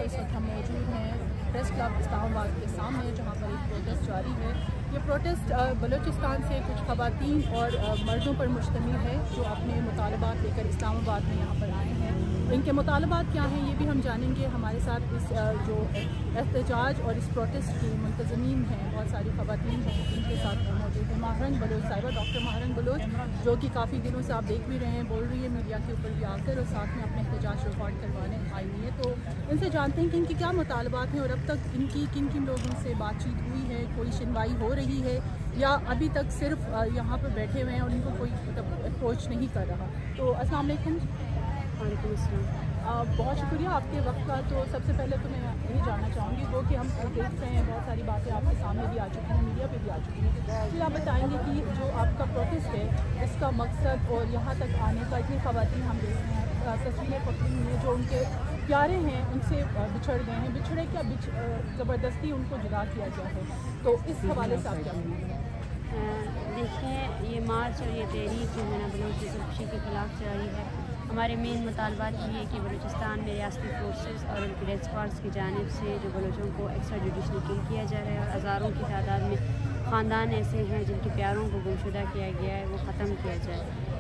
इस वक्त हम मौजूद हैं प्रेस क्लब इस्लामाबाद के सामने, जहाँ पर एक प्रोटेस्ट जारी है। ये प्रोटेस्ट बलूचिस्तान से कुछ ख़वातीन और मर्दों पर मुश्तमिल है जो अपने मुतालबात लेकर इस्लामाबाद में यहाँ पर आए हैं। इनके मुतालबात क्या हैं ये भी हम जानेंगे। हमारे साथ इस जो एहतजाज और इस प्रोटेस्ट की मुंतज़मीन हैं, बहुत सारी ख़वातीन हैं, इनके साथ मौजूद है महारंग बलोच साहिबा, डॉक्टर महारंग बलोच, जो कि काफ़ी दिनों से आप देख भी रहे हैं, बोल रही है मीडिया के ऊपर भी आकर और साथ में अपने एहतजाज रिकॉर्ड करवाने आई हुई है। तो इनसे जानते हैं कि इनके क्या मुतालबात हैं और अब तक इनकी किन किन लोगों से बातचीत हुई है, कोई सुनवाई हो रही है या अभी तक सिर्फ यहाँ पर बैठे हुए हैं और इनको कोई अप्रोच नहीं कर रहा। तो अस्सलाम वालेकुम। वालेकुम अस्सलाम। बहुत शुक्रिया आपके वक्त का। तो सबसे पहले तो मैं यही जानना चाहूँगी वो कि हम देख रहे हैं बहुत सारी बातें आपके सामने भी आ चुकी हैं, मीडिया पे भी आ चुकी हैं, फिर आप बताएंगे कि जो आपका प्रोटेस्ट है इसका मकसद और यहाँ तक आने का, इतनी ख़वातीन हम देख रहे हैं, तस्वीरें पकड़ी हुई हैं जो उनके प्यारे हैं उनसे बिछड़ गए हैं, बिछड़े क्या ज़बरदस्ती उनको जुदा किया गया है। तो इस हवाले से आप क्या कहेंगे? देखिए, ये मार्च और ये तहरीक जो है ना बलूच खुदकुशी के ख़िलाफ़ जारी है। हमारे मेन मुतालबात ये है कि बलूचिस्तान में रियासती फोर्सेस और उनकी रेड स्क्वाड्स की जानिब से जो बलूचों को एक्स्ट्रा जुडिशली किल किया जा रहा है और हज़ारों की तादाद में ख़ानदान ऐसे हैं जिनके प्यारों को गुमशुदा किया गया है, वो ख़त्म किया जाए।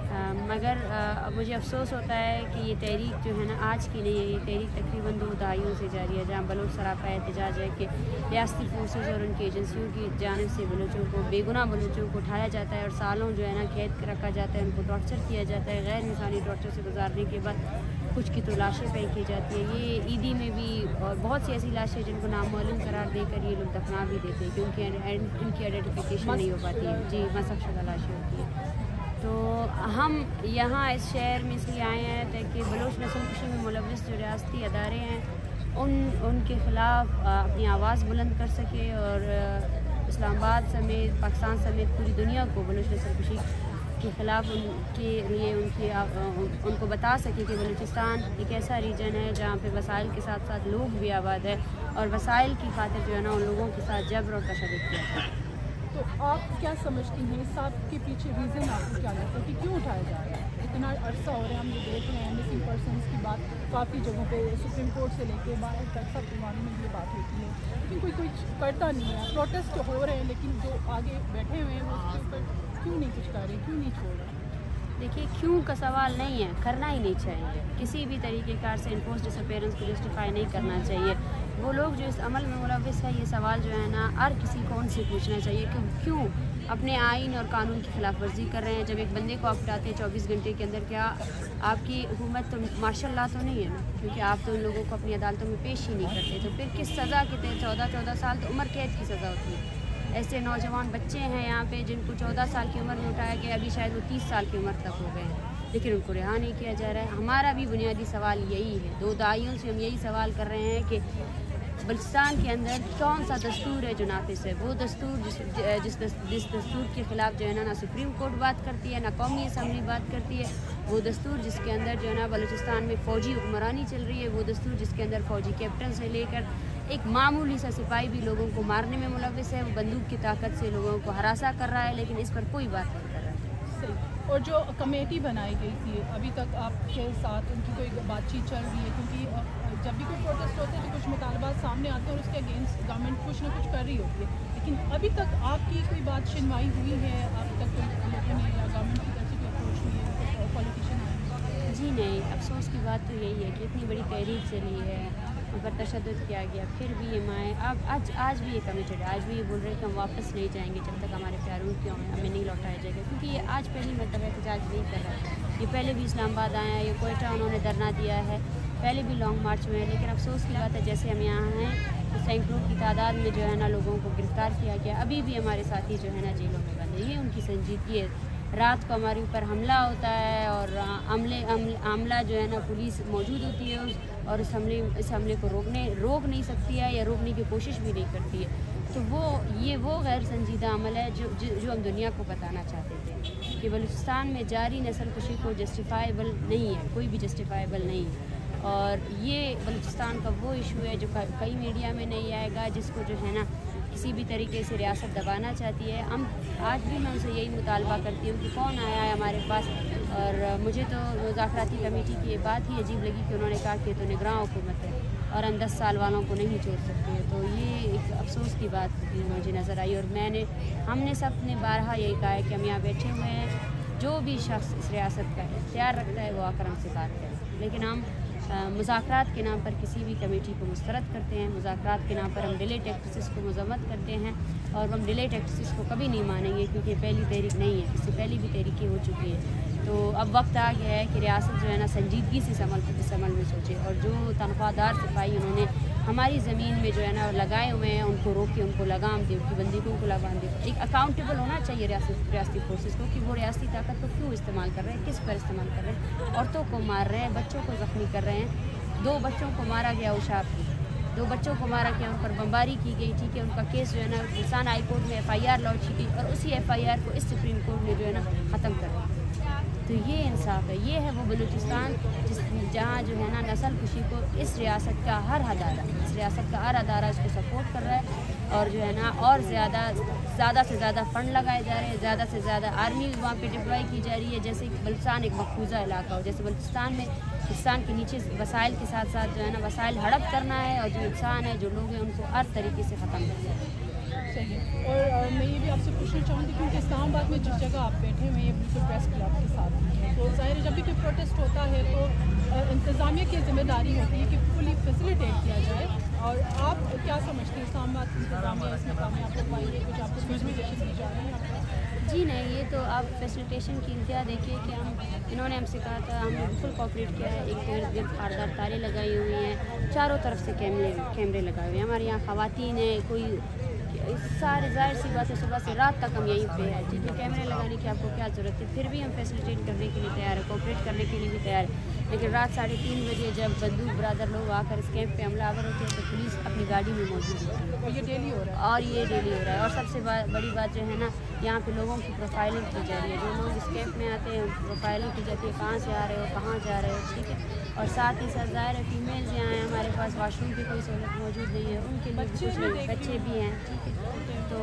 मगर मुझे अफसोस होता है कि ये तहरीक जो है ना आज की नहीं है, ये तहरीक तकरीबन 2 दहाइयों से जारी है, जहाँ बलूच सरापा एहतजाज है कि रियासती फोर्सेस और उनकी एजेंसियों की जानिब से बलूचों को, बेगुनाह बलूचों को उठाया जाता है और सालों जो है ना कैद रखा जाता है, उनको टॉर्चर किया जाता है। गैर इंसानी टॉर्चर से गुजारने के बाद कुछ की तो लाशें फेंकी जाती है। ये ईदी में भी और बहुत सी ऐसी लाशें जिनको नामालूम करार देकर ये लोग दफना भी देते हैं क्योंकि इनकी आइडेंटिफिकेशन नहीं हो पाती है। जी, मसक शुदा लाशें होती हैं। तो हम यहाँ इस शहर में इसलिए आए हैं ताकि बलूच नस्ल कुशी में मुलव्वस जो रियासती अदारे हैं उनके ख़िलाफ़ अपनी आवाज़ बुलंद कर सके और इस्लामाबाद समेत पाकिस्तान समेत पूरी दुनिया को बलूच नस्ल कुशी के ख़िलाफ़ उनके लिए उनको बता सके कि बलूचिस्तान एक ऐसा रीजन है जहाँ पे वसाइल के साथ साथ लोग भी आबाद है और वसाइल की खातिर जो है ना उन लोगों के साथ जबर और तशद्दुद किया जाता है। तो आप क्या समझती हैं इस सब के पीछे रीज़न आपको क्या लगता है कि क्यों उठाया जा रहा है? इतना अरसा हो रहा है, हम ये देख रहे हैं मिसिंग पर्सनस की बात काफ़ी जगहों पे सुप्रीम कोर्ट से लेके बाहर तक सब दिवानों में ये बात होती है, लेकिन कोई करता नहीं है। प्रोटेस्ट हो रहे हैं लेकिन जो आगे बैठे हुए हैं वो उसके ऊपर क्यों नहीं कुछ कर रहे, क्यों नहीं छोड़ रहे? देखिए, क्यों का सवाल नहीं है, करना ही नहीं चाहिए। किसी भी तरीके कार से इन्फोर्स डिसअपीयरेंस को जस्टिफाई नहीं करना चाहिए। वो लोग जो इस अमल में मुलव्वस है, ये सवाल जो है ना हर किसी को उनसे पूछना चाहिए कि क्यों अपने आइन और कानून की खिलाफ वर्जी कर रहे हैं। जब एक बंदे को आप उठाते हैं 24 घंटे के अंदर, क्या आपकी हुकूमत तो मार्शल लॉ तो नहीं है ना, क्योंकि आप तो उन लोगों को अपनी अदालतों में पेश ही नहीं करते। तो फिर किस सज़ा के तहत 14 साल तो उम्र कैद की सज़ा होती है। ऐसे नौजवान बच्चे हैं यहाँ पे जिनको 14 साल की उम्र में उठाया गया, अभी शायद वो 30 साल की उम्र तक हो गए हैं, लेकिन उनको रिहा नहीं किया जा रहा है। हमारा भी बुनियादी सवाल यही है, 2 दहाइयों से हम यही सवाल कर रहे हैं कि बलूचिस्तान के अंदर कौन सा दस्तूर है जो नाफिज है। वो दस्तूर जिस दस्तूर के ख़िलाफ़ जो है ना सुप्रीम कोर्ट बात करती है, ना कौमी असम्बली बात करती है। वो दस्तूर जिसके अंदर जो है ना बलूचिस्तान में फ़ौजी हुक्मरानी चल रही है। वो दस्तूर जिसके अंदर फ़ौजी कैप्टन से लेकर एक मामूली सा सिपाही भी लोगों को मारने में मुलव्वस है। वो बंदूक की ताकत से लोगों को हरासा कर रहा है, लेकिन इस पर कोई बात नहीं कर रहा है। सही। और जो कमेटी बनाई गई थी, अभी तक आपके साथ उनकी कोई बातचीत चल रही है? क्योंकि जब भी कोई प्रोटेस्ट होते हैं तो कुछ मुतालबात सामने आते हैं और उसके अगेंस्ट गवर्नमेंट कुछ ना कुछ कर रही होती है, लेकिन अभी तक आपकी कोई बात सुनवाई हुई है? अब तक कोई लोगों ने या गवर्नमेंट की तरफ से कोई अप्रोच हुई है, पॉलिटिशियन आए? जी नहीं, अफसोस की बात तो यही है कि इतनी बड़ी तहरीक चली है, उन पर तशद्दुद किया गया, फिर भी ये माएँ अब आज भी ये कमिटेड है, आज भी ये बोल रहे हैं कि हम वापस नहीं जाएंगे जब तक हमारे प्यारों क्यों हैं, हमें नहीं लौटाया जाएगा। क्योंकि ये आज पहली मरतबा एहतजाज नहीं कर रहा है, ये पहले भी इस्लामाबाद आए हैं, ये कोयटा उन्होंने धरना दिया है, पहले भी लॉन्ग मार्च में है। लेकिन अफसोस की बात है जैसे हम यहाँ हैं तो सैकड़ों की तादाद में जो है ना लोगों को गिरफ़्तार किया गया, अभी भी हमारे साथी जो है ना जेलों में बंद है। ये उनकी संजीदगी है। रात को हमारे ऊपर हमला होता है और अमला जो है ना पुलिस मौजूद होती है और इस हमले को रोक नहीं सकती है या रोकने की कोशिश भी नहीं करती है। तो वो गैर संजीदा अमल है जो हम दुनिया को बताना चाहते थे कि बलूचिस्तान में जारी नस्ल कुशी को जस्टिफाइबल नहीं है, कोई भी जस्टिफाइबल नहीं है। और ये बलूचिस्तान का वो इशू है जो कई मीडिया में नहीं आएगा, जिसको जो है ना किसी भी तरीके से रियासत दबाना चाहती है। हम आज भी मैं उनसे यही मुतालबा करती हूँ कि कौन आया है हमारे पास। और मुझे तो मुज़ाकराती कमेटी की ये बात ही अजीब लगी कि उन्होंने कहा कि तो निगरान हुकूमत है और हम 10 साल वालों को नहीं छोड़ सकते। तो ये एक अफसोस की बात मुझे नज़र आई, और हमने सब ने बारहा यही कहा है कि हम यहाँ बैठे हुए हैं, जो भी शख्स इस रियासत का इख्तियार रखता है वो आकर हमसे बात करे, लेकिन हम मुज़ाकरात के नाम पर किसी भी कमेटी को मुस्तरद करते हैं, मुज़ाकरात के नाम पर हम डिलेट एक्ट्रेसेस को मज़म्मत करते हैं, और हम डिलेट एक्ट्रेसेस को कभी नहीं मानेंगे, क्योंकि पहली तहरीक नहीं है, इससे पहले भी तहरीकें हो चुकी हैं। तो अब वक्त आ गया है कि रियासत जो है ना संजीदगी से इस अमल में सोचे, और जो तनख्वाहदार सिपाही उन्होंने हमारी ज़मीन में जो है ना लगाए हुए हैं उनको रोके, उनको लगाम दे, उनकी बंदूकों को लगाम दे। एक अकाउंटेबल होना चाहिए रियासती फोर्सेस को कि वो रियासती ताकत को क्यों इस्तेमाल कर रहे हैं, किस पर इस्तेमाल कर रहे हैं। औरतों को मार रहे हैं, बच्चों को ज़ख्मी कर रहे हैं। 2 बच्चों को मारा गया उशाब की, 2 बच्चों को मारा गया, उन पर बमबारी की गई, ठीक है। उनका केस जो है ना गुलसान हाई कोर्ट में FIR लॉन्च की गई, और उसी FIR को इस सुप्रीम कोर्ट ने जो है ना ख़त्म कर दिया। तो ये इंसाफ है, ये है वो बलूचिस्तान जहाँ जो है ना नस्ल खुशी को इस रियासत का हर अदारा इसको सपोर्ट कर रहा है, और जो है ना और ज़्यादा से ज़्यादा फ़ंड लगाए जा रहे हैं, ज़्यादा से ज़्यादा आर्मी वहाँ पे डिप्लॉय की जा रही है। जैसे बलूचिस्तान एक मकबूजा इलाका हो, जैसे बलूचिस्तान में पाकिस्तान के नीचे वसाइल के साथ साथ जो है ना वसाइल हड़प करना है, और जो इंसान है, जो लोग हैं, उनको हर तरीके से ख़त्म करना है। सही। और मैं ये भी आपसे पूछना चाहूँगी, क्योंकि इस्लामाबाद में जिस जगह आप बैठे हुए हैं बिल्कुल प्रेस क्लब के साथ हैं, तो ज़ाहिर है जब भी कोई प्रोटेस्ट होता है तो इंतज़ामिया की जिम्मेदारी होती है कि फुली फैसिलिटेट किया जाए। और आप क्या समझते हैं इस्लामाबाद की इंतज़ामिया इस मकाम में आपको पाइए कुछ आपको फैसिलिटेशन दी जा रही है? जी नहीं, ये तो आप फैसिलिटेशन की इंतहा देखिए कि इन्होंने हमसे कहा था, हमने बिल्कुल कोऑपरेट किया है। एक गिर्द खारदार तारे लगाई हुई हैं, चारों तरफ से कैमरे लगाए हुए हैं। हमारे यहाँ ख़वातीन हैं, कोई सारे ज़ाहिर सी बात है, सुबह से रात तक हम यहीं पे हैं, ठीक है। कैमरे लगाने की आपको क्या ज़रूरत है? फिर भी हम फैसिलिटेट करने के लिए तैयार है, कोऑपरेट करने के लिए भी तैयार है। लेकिन रात 3:30 बजे जब बंदूक बरादर लोग आकर इस कैंप पे हमलावर होते हैं तो पुलिस अपनी गाड़ी में मौजूद होती है, और ये डेली हो रहा है। और सबसे बड़ी बात जो है ना, यहाँ पे लोगों की प्रोफाइलिंग की जा रही है। जो लोग इस कैंप में आते हैं प्रोफाइलिंग की जाती है, कहाँ से आ रहे हो, कहाँ जा रहे हो, ठीक है। और साथ ही साथ ज़ाहिर है फीमेल्स यहाँ हैं, हमारे पास वॉशरूम की कोई सहूलत मौजूद नहीं है, उनके लिए बच्चे भी हैं, ठीक है। तो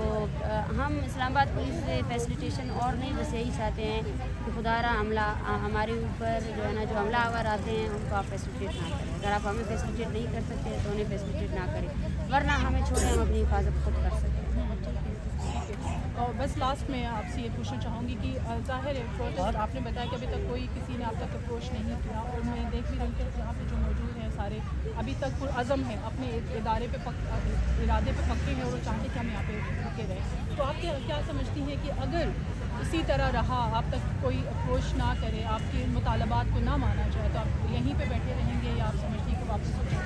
हम इस्लामाबाद पुलिस से फैसिलिटेशन और नहीं, बस यही चाहते हैं कि खुदारा हमारे ऊपर जो है ना जो हमलावर आते हैं उनको आप फैसिलिटेट ना करें। अगर आप हमें फैसिलिटेट नहीं कर सकते तो उन्हें फैसिलिटेट ना करें, वरना हमें छोड़ें, हम अपनी हिफाजत खुद कर सकते हैं। और बस लास्ट में आपसे ये पूछना चाहूँगी कि ज़ाहिर है प्रोटेस्ट आपने बताया कि अभी तक किसी ने आप तक अप्रोच नहीं किया, और मैं देख भी रही हूँ यहाँ पे जो मौजूद हैं सारे अभी तक पुरअज़म हैं, अपने इरादे पे पक्के हैं, और वो चाहते हैं कि हम यहाँ पे रुके रहें। तो आप क्या समझती हैं कि अगर इसी तरह रहा, आप तक कोई अप्रोच ना करे, आपके मुतालबात को ना माना जाए, तो आप यहीं पे बैठे रहेंगे या आप समझती हैं कि वापस हो जाए?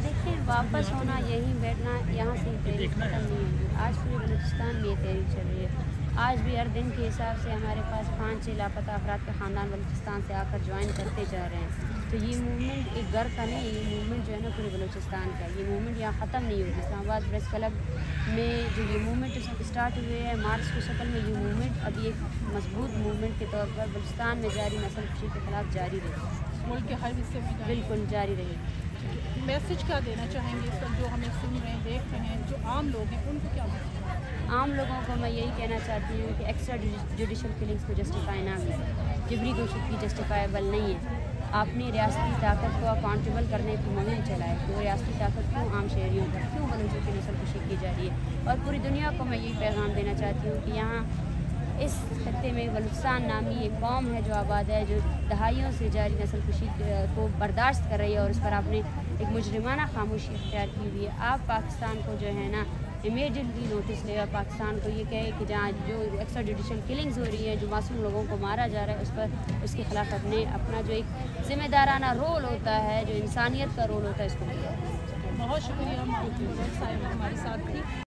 देखिए, वापस होना, यहीं बैठना, यहाँ से तहरीक ख़त्म नहीं होगी। आज पूरे बलूचिस्तान में ये तहरीक चल रही है। आज भी हर दिन के हिसाब से हमारे पास 5-6 लापता अफराद के ख़ानदान बलूचिस्तान से आकर ज्वाइन करते जा रहे हैं। तो ये मूवमेंट एक घर का नहीं है, ये मूवमेंट जो है ना पूरे बलूचिस्तान का, ये मूवमेंट यहाँ ख़त्म नहीं होगी। इस्लामाबाद प्रेस क्लब में जो ये मूवमेंट स्टार्ट हुए है मार्च की शक्ल में, ये मूवमेंट अभी एक मजबूत मूवमेंट के तौर पर बलूचिस्तान में जारी नस्ल खुशी के ख़िलाफ़ जारी रहेगी, मुल्क के हर हिस्से में बिल्कुल जारी रहेगी। मैसेज क्या देना चाहेंगे इस वक्त जो हमें सुन रहे हैं, देख रहे हैं, जो आम लोग हैं, उनको क्या मैसेज? आम लोगों को मैं यही कहना चाहती हूँ कि एक्स्ट्रा जुडिशल किलिंग्स को जस्टिफाई ना करें, जबरी गोश्त जस्टिफाइबल नहीं है। आपने रियासती ताकत को अकाउंटेबल करने की मुहिम चलाए कि वो रियासती ताकत क्यों आम शहरियों पर, क्यों बलूचों की नस्ल खुशी की जा रही है। और पूरी दुनिया को मैं यही पैगाम देना चाहती हूँ कि यहाँ इस खत्ते में बलूचिस्तान नामी एक कौम है जो आबाद है, जो दहाइयों से जारी नस्ल खुशी को बर्दाश्त कर रही है, और उस पर आपने एक मुजरिमाना खामोशी इख्तियार की हुई है। आप पाकिस्तान को जो है ना इमीडिएटली नोटिस लेगा, पाकिस्तान को ये कहे कि जहाँ जो एक्स्ट्रा जुडिशल किलिंग्स हो रही है, जो मासूम लोगों को मारा जा रहा है, उस पर उसके ख़िलाफ़ अपना जो एक ज़िम्मेदाराना रोल होता है, जो इंसानियत का रोल होता है, इसको बहुत शुक्रिया हमारे साथ थी।